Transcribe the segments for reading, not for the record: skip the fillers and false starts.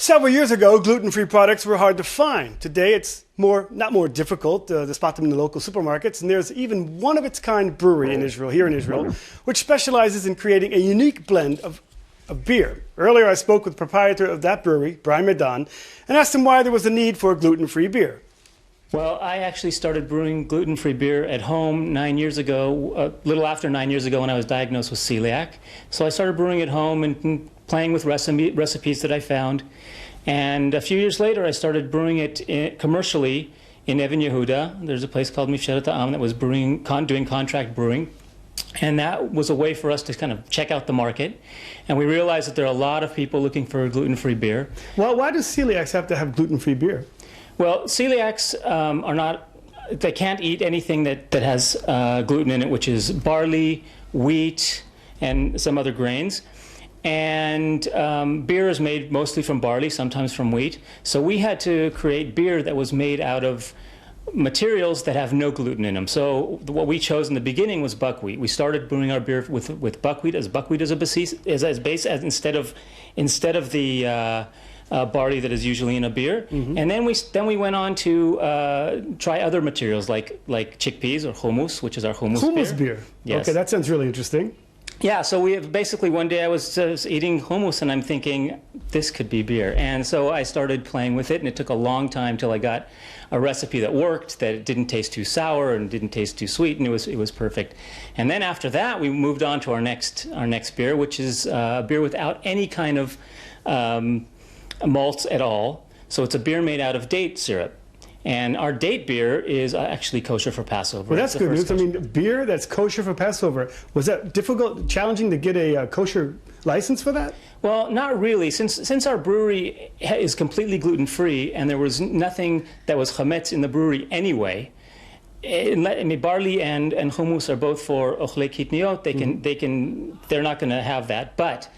Several years ago, gluten-free products were hard to find. Today, it's not more difficult to spot them in the local supermarkets, and there's even one-of-its-kind brewery in Israel, here in Israel, which specializes in creating a unique blend of beer. Earlier, I spoke with the proprietor of that brewery, Meadan, and asked him why there was a need for gluten-free beer. Well, I actually started brewing gluten-free beer at home 9 years ago, a little after 9 years ago when I was diagnosed with celiac. So I started brewing at home and playing with recipes that I found. And a few years later, I started brewing it commercially in Even Yehuda. There's a place called Mifshelet Ha'am that was doing contract brewing. And that was a way for us to kind of check out the market. And we realized that there are a lot of people looking for gluten-free beer. Well, why do celiacs have to have gluten-free beer? Well, celiacs they can't eat anything that has gluten in it, which is barley, wheat, and some other grains. And beer is made mostly from barley, sometimes from wheat. So we had to create beer that was made out of materials that have no gluten in them. So what we chose in the beginning was buckwheat. We started brewing our beer with buckwheat as a base, instead of the barley that is usually in a beer. Mm-hmm. And then we went on to try other materials like chickpeas or hummus, which is our hummus beer. Yes. Okay, that sounds really interesting. Yeah, so we have basically one day I was eating hummus and I'm thinking this could be beer. And so I started playing with it, and it took a long time till I got a recipe that worked, that it didn't taste too sour and didn't taste too sweet, and it was perfect. And then after that we moved on to our next beer, which is a beer without any kind of malts at all. So it's a beer made out of date syrup. And our date beer is actually kosher for Passover. Well, that's good news. I mean, beer that's kosher for Passover. Was that difficult, challenging to get a kosher license for that? Well, not really. Since our brewery is completely gluten-free and there was nothing that was chametz in the brewery anyway, I mean, barley and hummus are both for ochlei kitniot. They're not going to have that. But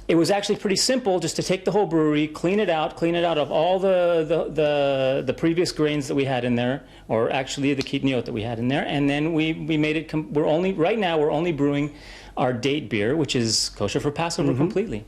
it was actually pretty simple just to take the whole brewery, clean it out of all the previous grains that we had in there, or actually the kitniot that we had in there, and then we made it. Right now we're only brewing our date beer, which is kosher for Passover completely.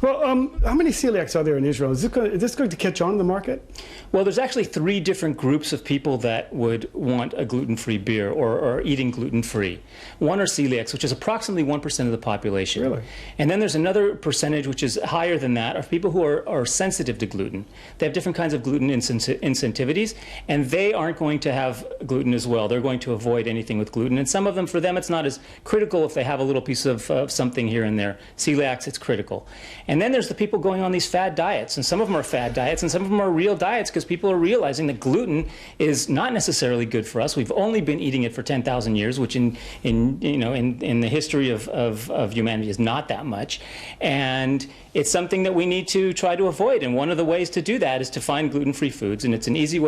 Well, how many celiacs are there in Israel? Is this going to catch on in the market? Well, there's actually 3 different groups of people that would want a gluten-free beer or eating gluten-free. One are celiacs, which is approximately 1% of the population. Really? And then there's another percentage, which is higher than that, of people who are sensitive to gluten. They have different kinds of gluten insensitivities, and they aren't going to have gluten as well. They're going to avoid anything with gluten. And some of them, for them, it's not as critical if they have a little piece of something here and there. Celiacs, it's critical. And then there's the people going on these fad diets, and some of them are fad diets, and some of them are real diets because people are realizing that gluten is not necessarily good for us. We've only been eating it for 10,000 years, which in the history of humanity is not that much, and it's something that we need to try to avoid. And one of the ways to do that is to find gluten-free foods, and it's an easy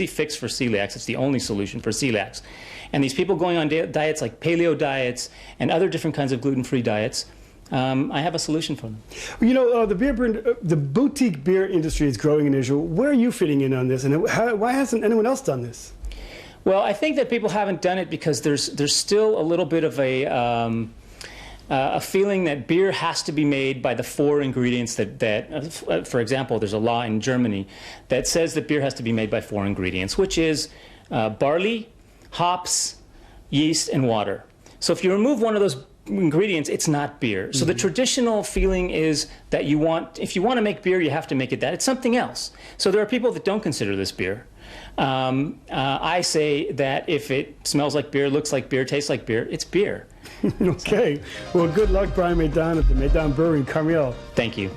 fix for celiacs. It's the only solution for celiacs. And these people going on diets like paleo diets and other different kinds of gluten-free diets, I have a solution for them. You know, the boutique beer industry is growing in Israel. Where are you fitting in on this, and why hasn't anyone else done this? Well, I think that people haven't done it because there's still a little bit of a feeling that beer has to be made by the 4 ingredients that for example, there's a law in Germany that says that beer has to be made by 4 ingredients, which is barley, hops, yeast, and water. So if you remove one of those ingredients, it's not beer. So the traditional feeling is that if you want to make beer, you have to make it that. It's something else. So there are people that don't consider this beer. I say that if it smells like beer, looks like beer, tastes like beer, it's beer. Okay. Well, good luck, Brian Meadan at the Meadan Brewery in Carmel. Thank you.